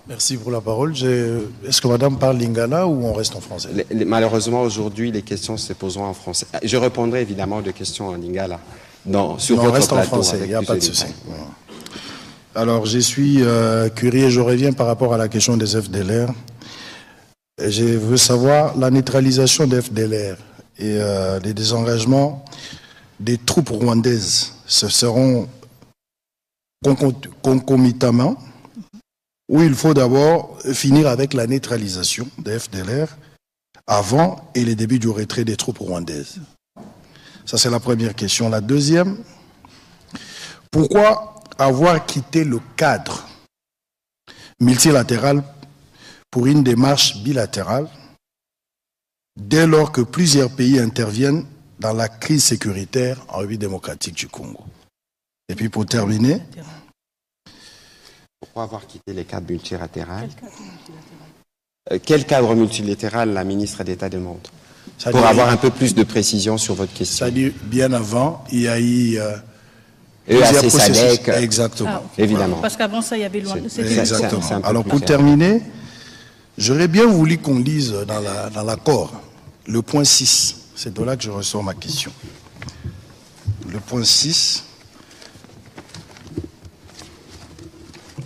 Merci pour la parole. Est-ce que madame parle lingala ou on reste en français? Malheureusement, aujourd'hui, les questions se poseront en français. Je répondrai évidemment aux questions en lingala. Sur on votre reste plateau, en français, il n'y a pas de souci. Alors, je suis curieux, je reviens par rapport à la question des FDLR. Je veux savoir la neutralisation des FDLR et les désengagements des troupes rwandaises. Ce seront concomitamment, où il faut d'abord finir avec la neutralisation des FDLR avant et le début du retrait des troupes rwandaises. Ça, c'est la première question. La deuxième, pourquoi avoir quitté le cadre multilatéral pour une démarche bilatérale dès lors que plusieurs pays interviennent dans la crise sécuritaire en République démocratique du Congo? Et puis pour terminer... Pourquoi avoir quitté les cadres multilatéraux? Quel cadre multilatéral la ministre d'État demande? Pour avoir un peu plus de précision sur votre question. C'est-à-dire, bien avant, il y a eu... EAC, SADC, exactement. Évidemment. Parce qu'avant ça, il y avait loin. Exactement. Alors pour terminer, j'aurais bien voulu qu'on lise dans l'accord le point 6. C'est de là que je ressors ma question. Le point 6...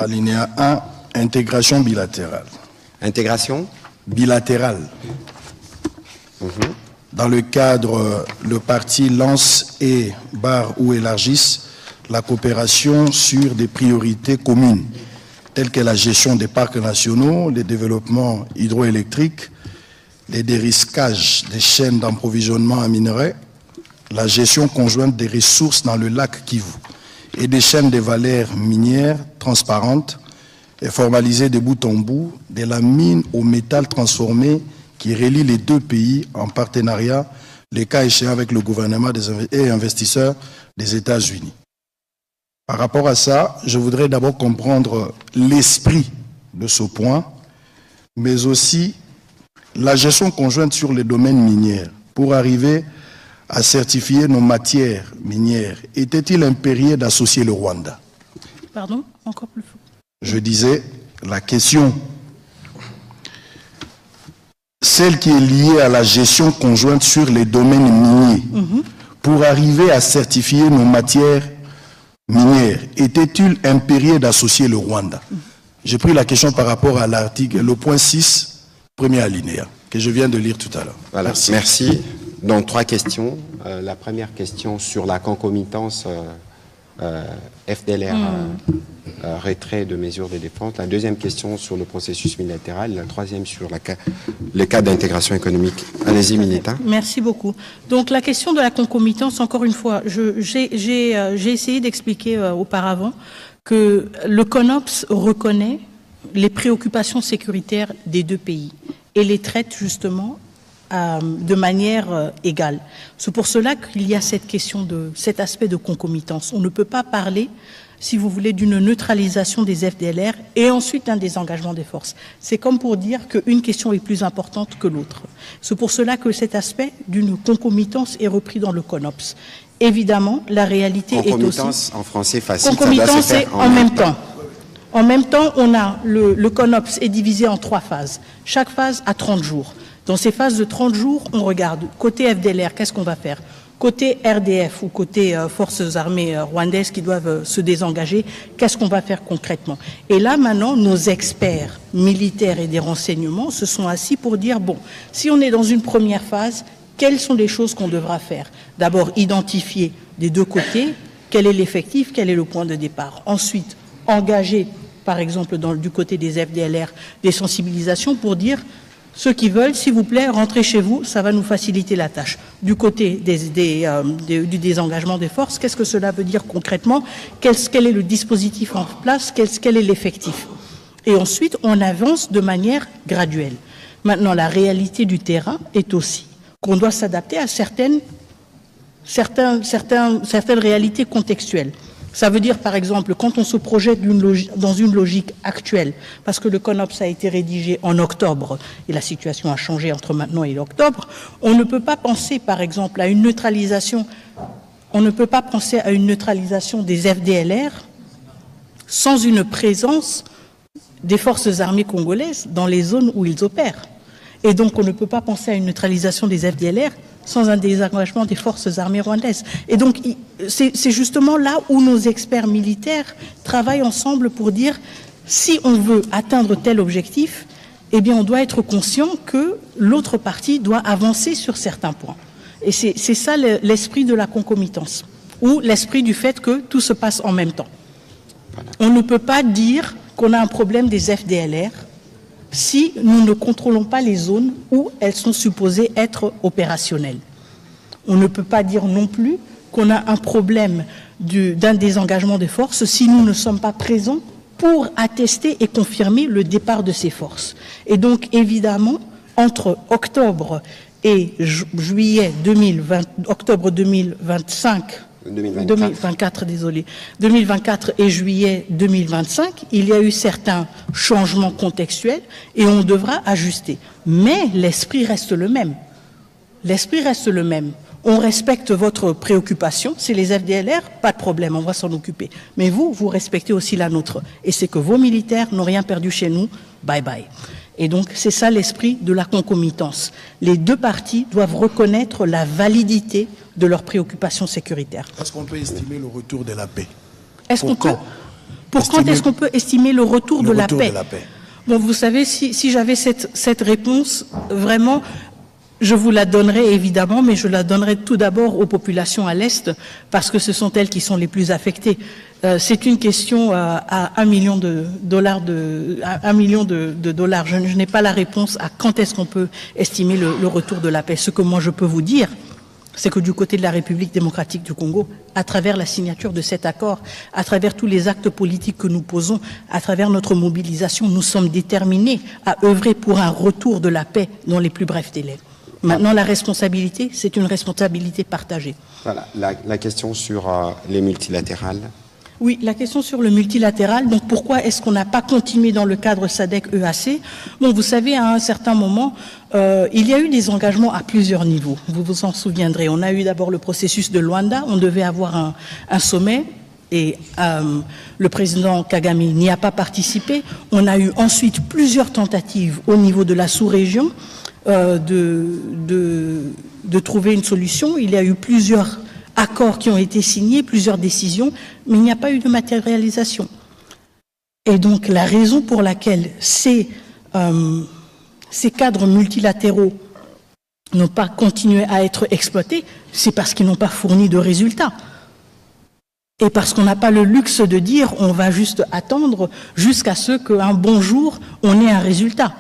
Alinéa 1, intégration bilatérale. Intégration bilatérale. Dans le cadre, le parti lance et barre ou élargisse la coopération sur des priorités communes, telles que la gestion des parcs nationaux, le développement hydroélectrique, les dérisquages des chaînes d'approvisionnement en minerais, la gestion conjointe des ressources dans le lac Kivu et des chaînes de valeurs minières transparentes et formalisées de bout en bout, de la mine au métal transformé qui relie les deux pays en partenariat, le cas échéant avec le gouvernement et investisseurs des États-Unis. Par rapport à ça, je voudrais d'abord comprendre l'esprit de ce point, mais aussi la gestion conjointe sur les domaines miniers pour arriver à certifier nos matières minières. Était-il impérieux d'associer le Rwanda? Pardon? Encore plus fort. Je disais, la question, celle qui est liée à la gestion conjointe sur les domaines miniers, pour arriver à certifier nos matières minières, était-il impérieux d'associer le Rwanda? J'ai pris la question par rapport à l'article, le point 6, premier alinéa, que je viens de lire tout à l'heure. Voilà. Merci. Donc, 3 questions. La première question sur la concomitance FDLR, retrait de mesures de défense. La deuxième question sur le processus bilatéral. La troisième sur le cadre d'intégration économique. Allez-y, Mineta. Merci beaucoup. Donc, la question de la concomitance, encore une fois, j'ai essayé d'expliquer auparavant que le CONOPS reconnaît les préoccupations sécuritaires des deux pays et les traite justement de manière égale. C'est pour cela qu'il y a cette question cet aspect de concomitance. On ne peut pas parler, si vous voulez, d'une neutralisation des FDLR et ensuite un désengagement des forces. C'est comme pour dire qu'une question est plus importante que l'autre. C'est pour cela que cet aspect d'une concomitance est repris dans le CONOPS. Évidemment, la réalité est aussi... Concomitance en français facile. Concomitance, c'est en même temps. En même temps, on a le CONOPS est divisé en 3 phases. Chaque phase a 30 jours. Dans ces phases de 30 jours, on regarde côté FDLR, qu'est-ce qu'on va faire? Côté RDF ou côté forces armées rwandaises qui doivent se désengager, qu'est-ce qu'on va faire concrètement? Et là, maintenant, nos experts militaires et des renseignements se sont assis pour dire, bon, si on est dans une première phase, quelles sont les choses qu'on devra faire? D'abord, identifier des deux côtés, quel est l'effectif, quel est le point de départ. Ensuite, engager, par exemple, du côté des FDLR, des sensibilisations pour dire... Ceux qui veulent, s'il vous plaît, rentrez chez vous, ça va nous faciliter la tâche. Du côté du désengagement des forces, qu'est-ce que cela veut dire concrètement? Quel est le dispositif en place? Quel est l'effectif? Et ensuite, on avance de manière graduelle. Maintenant, la réalité du terrain est aussi qu'on doit s'adapter à certaines réalités contextuelles. Ça veut dire, par exemple, quand on se projette dans une logique actuelle, parce que le CONOPS a été rédigé en octobre, et la situation a changé entre maintenant et octobre, on ne peut pas penser, par exemple, à une neutralisation, des FDLR sans une présence des forces armées congolaises dans les zones où ils opèrent. Et donc, on ne peut pas penser à une neutralisation des FDLR sans un désengagement des forces armées rwandaises. Et donc, c'est justement là où nos experts militaires travaillent ensemble pour dire, si on veut atteindre tel objectif, eh bien, on doit être conscient que l'autre partie doit avancer sur certains points. Et c'est ça l'esprit de la concomitance, ou l'esprit du fait que tout se passe en même temps. Voilà. On ne peut pas dire qu'on a un problème des FDLR si nous ne contrôlons pas les zones où elles sont supposées être opérationnelles. On ne peut pas dire non plus qu'on a un problème d'un désengagement des forces si nous ne sommes pas présents pour attester et confirmer le départ de ces forces. Et donc, évidemment, entre octobre et juillet 2024 et juillet 2025, il y a eu certains changements contextuels et on devra ajuster. Mais l'esprit reste le même. L'esprit reste le même. On respecte votre préoccupation, c'est les FDLR, pas de problème, on va s'en occuper. Mais vous respectez aussi la nôtre. Et c'est que vos militaires n'ont rien perdu chez nous, bye bye. Et donc, c'est ça l'esprit de la concomitance. Les deux parties doivent reconnaître la validité de leurs préoccupations sécuritaires. Est-ce qu'on peut estimer le retour de la paix? Pour quand est-ce qu'on peut estimer le retour de la paix? Bon, vous savez, si j'avais cette réponse, vraiment, je vous la donnerai évidemment, mais je la donnerai tout d'abord aux populations à l'Est, parce que ce sont elles qui sont les plus affectées. C'est une question à $1 million de dollars. Je n'ai pas la réponse à quand est-ce qu'on peut estimer le retour de la paix. Ce que moi je peux vous dire, c'est que du côté de la République démocratique du Congo, à travers la signature de cet accord, à travers tous les actes politiques que nous posons, à travers notre mobilisation, nous sommes déterminés à œuvrer pour un retour de la paix dans les plus brefs délais. Maintenant, la responsabilité, c'est une responsabilité partagée. Voilà, la question sur les multilatérales. Oui, la question sur le multilatéral. Donc, pourquoi est-ce qu'on n'a pas continué dans le cadre SADC-EAC? Bon, vous savez, à un certain moment, il y a eu des engagements à plusieurs niveaux. Vous vous en souviendrez. On a eu d'abord le processus de Luanda. On devait avoir un sommet. Et le président Kagame n'y a pas participé. On a eu ensuite plusieurs tentatives au niveau de la sous-région de trouver une solution. Il y a eu plusieurs accords qui ont été signés, plusieurs décisions, mais il n'y a pas eu de matérialisation. Et donc la raison pour laquelle ces cadres multilatéraux n'ont pas continué à être exploités, c'est parce qu'ils n'ont pas fourni de résultats. Et parce qu'on n'a pas le luxe de dire on va juste attendre jusqu'à ce qu'un bon jour on ait un résultat.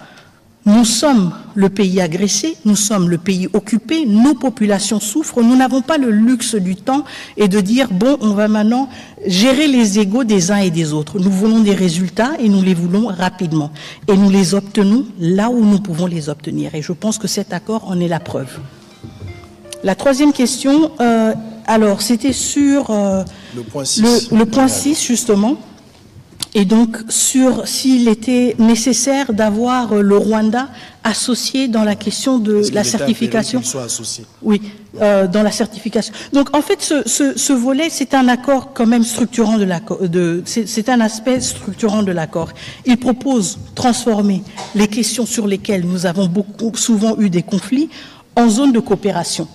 Nous sommes le pays agressé, nous sommes le pays occupé, nos populations souffrent, nous n'avons pas le luxe du temps et de dire bon, on va maintenant gérer les égos des uns et des autres. Nous voulons des résultats et nous les voulons rapidement. Et nous les obtenons là où nous pouvons les obtenir. Et je pense que cet accord en est la preuve. La troisième question, alors c'était sur le point 6 justement. Et donc, sur s'il était nécessaire d'avoir le Rwanda associé dans la question de la certification. Qu'il soit associé. Oui, dans la certification. Donc, en fait, ce volet, c'est un accord quand même structurant de l'accord. C'est un aspect structurant de l'accord. Il propose transformer les questions sur lesquelles nous avons souvent eu des conflits en zone de coopération.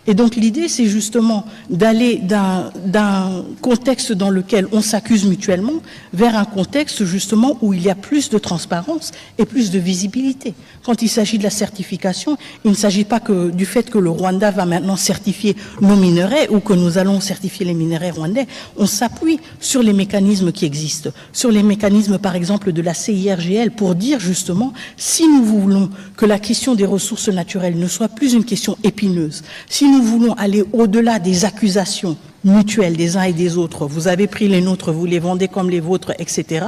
Et donc l'idée, c'est justement d'aller d'un contexte dans lequel on s'accuse mutuellement vers un contexte justement où il y a plus de transparence et plus de visibilité. Quand il s'agit de la certification, il ne s'agit pas que du fait que le Rwanda va maintenant certifier nos minerais ou que nous allons certifier les minerais rwandais. On s'appuie sur les mécanismes qui existent, sur les mécanismes par exemple de la CIRGL pour dire justement si nous voulons que la question des ressources naturelles ne soit plus une question épineuse, si nous voulons aller au-delà des accusations mutuelles des uns et des autres, vous avez pris les nôtres, vous les vendez comme les vôtres, etc.,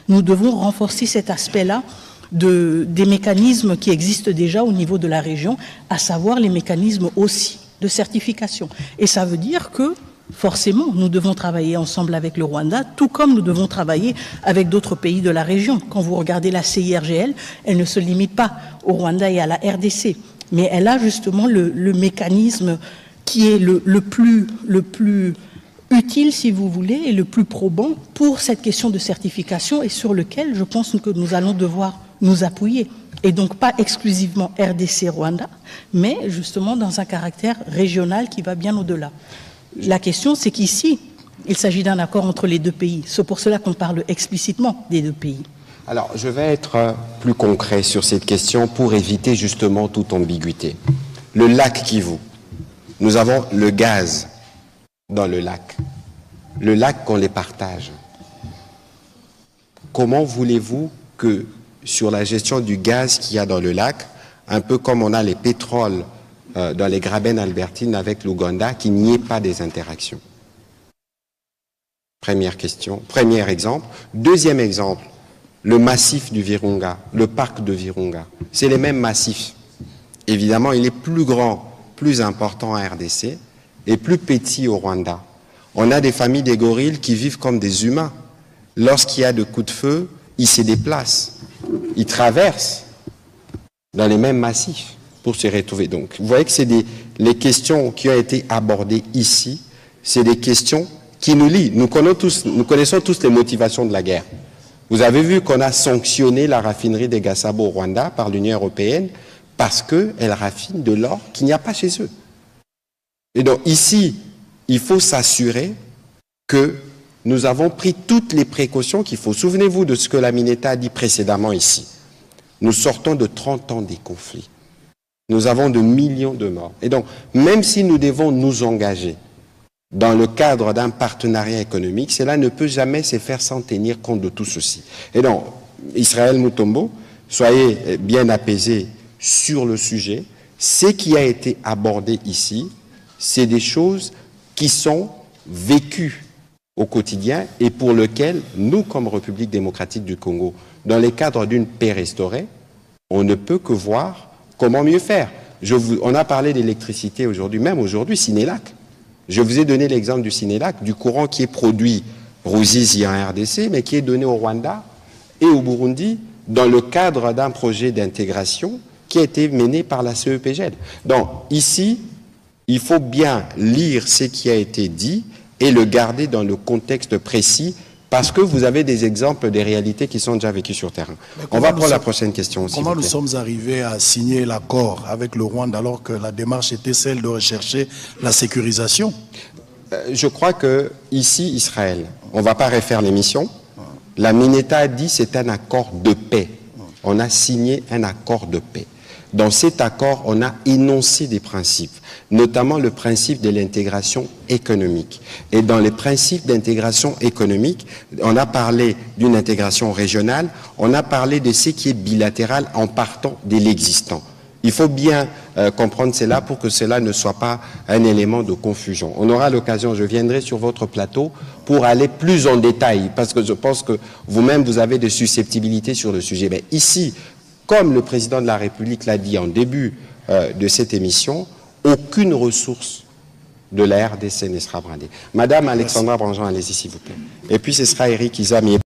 nous devons renforcer cet aspect-là des mécanismes qui existent déjà au niveau de la région, à savoir les mécanismes aussi de certification. Et ça veut dire que, forcément, nous devons travailler ensemble avec le Rwanda, tout comme nous devons travailler avec d'autres pays de la région. Quand vous regardez la CIRGL, elle ne se limite pas au Rwanda et à la RDC, mais elle a justement le mécanisme qui est le plus utile, si vous voulez, et le plus probant pour cette question de certification et sur lequel je pense que nous allons devoir nous appuyer. Et donc pas exclusivement RDC-Rwanda, mais justement dans un caractère régional qui va bien au-delà. La question, c'est qu'ici, il s'agit d'un accord entre les deux pays. C'est pour cela qu'on parle explicitement des deux pays. Alors, je vais être plus concret sur cette question pour éviter justement toute ambiguïté. Le lac Kivu, nous avons le gaz dans le lac. Le lac qu'on les partage. Comment voulez-vous que sur la gestion du gaz qu'il y a dans le lac, un peu comme on a les pétroles dans les Graben albertines avec l'Ouganda, qu'il n'y ait pas des interactions? Première question, premier exemple. Deuxième exemple, le massif du Virunga, le parc de Virunga. C'est les mêmes massifs. Évidemment, il est plus grand, plus important en RDC et plus petit au Rwanda. On a des familles des gorilles qui vivent comme des humains. Lorsqu'il y a de coups de feu, ils se déplacent. Ils traversent dans les mêmes massifs pour se retrouver. Donc, vous voyez que c'est les questions qui ont été abordées ici, c'est des questions qui nous lient. Nous connaissons tous les motivations de la guerre. Vous avez vu qu'on a sanctionné la raffinerie des Gasabo au Rwanda par l'Union européenne parce qu'elle raffine de l'or qu'il n'y a pas chez eux. Et donc ici, il faut s'assurer que nous avons pris toutes les précautions qu'il faut. Souvenez-vous de ce que la Mineta a dit précédemment ici. Nous sortons de 30 ans des conflits. Nous avons de millions de morts. Et donc, même si nous devons nous engager dans le cadre d'un partenariat économique, cela ne peut jamais se faire sans tenir compte de tout ceci. Et donc, Israël Mutombo, soyez bien apaisés sur le sujet. Ce qui a été abordé ici, c'est des choses qui sont vécues au quotidien et pour lesquelles nous, comme République démocratique du Congo, dans le cadre d'une paix restaurée, on ne peut que voir comment mieux faire. On a parlé d'électricité aujourd'hui, même aujourd'hui, Sénélac. Je vous ai donné l'exemple du Sénélac, du courant qui est produit Ruzizi en RDC, mais qui est donné au Rwanda et au Burundi dans le cadre d'un projet d'intégration qui a été mené par la CEPGL. Donc ici, il faut bien lire ce qui a été dit et le garder dans le contexte précis parce que vous avez des exemples des réalités qui sont déjà vécues sur terrain. On va prendre la prochaine question aussi. Comment nous sommes arrivés à signer l'accord avec le Rwanda alors que la démarche était celle de rechercher la sécurisation? Je crois que ici, Israël, on ne va pas refaire l'émission. La Mineta a dit que c'est un accord de paix. On a signé un accord de paix. Dans cet accord, on a énoncé des principes, notamment le principe de l'intégration économique. Et dans les principes d'intégration économique, on a parlé d'une intégration régionale, on a parlé de ce qui est bilatéral en partant de l'existant. Il faut bien comprendre cela pour que cela ne soit pas un élément de confusion. On aura l'occasion, je viendrai sur votre plateau pour aller plus en détail, parce que je pense que vous-même, vous avez des susceptibilités sur le sujet. Mais ici, comme le président de la République l'a dit en début de cette émission, aucune ressource de la RDC ne sera brandée. Madame Alexandra Branjean, allez-y s'il vous plaît. Et puis ce sera Eric Izami.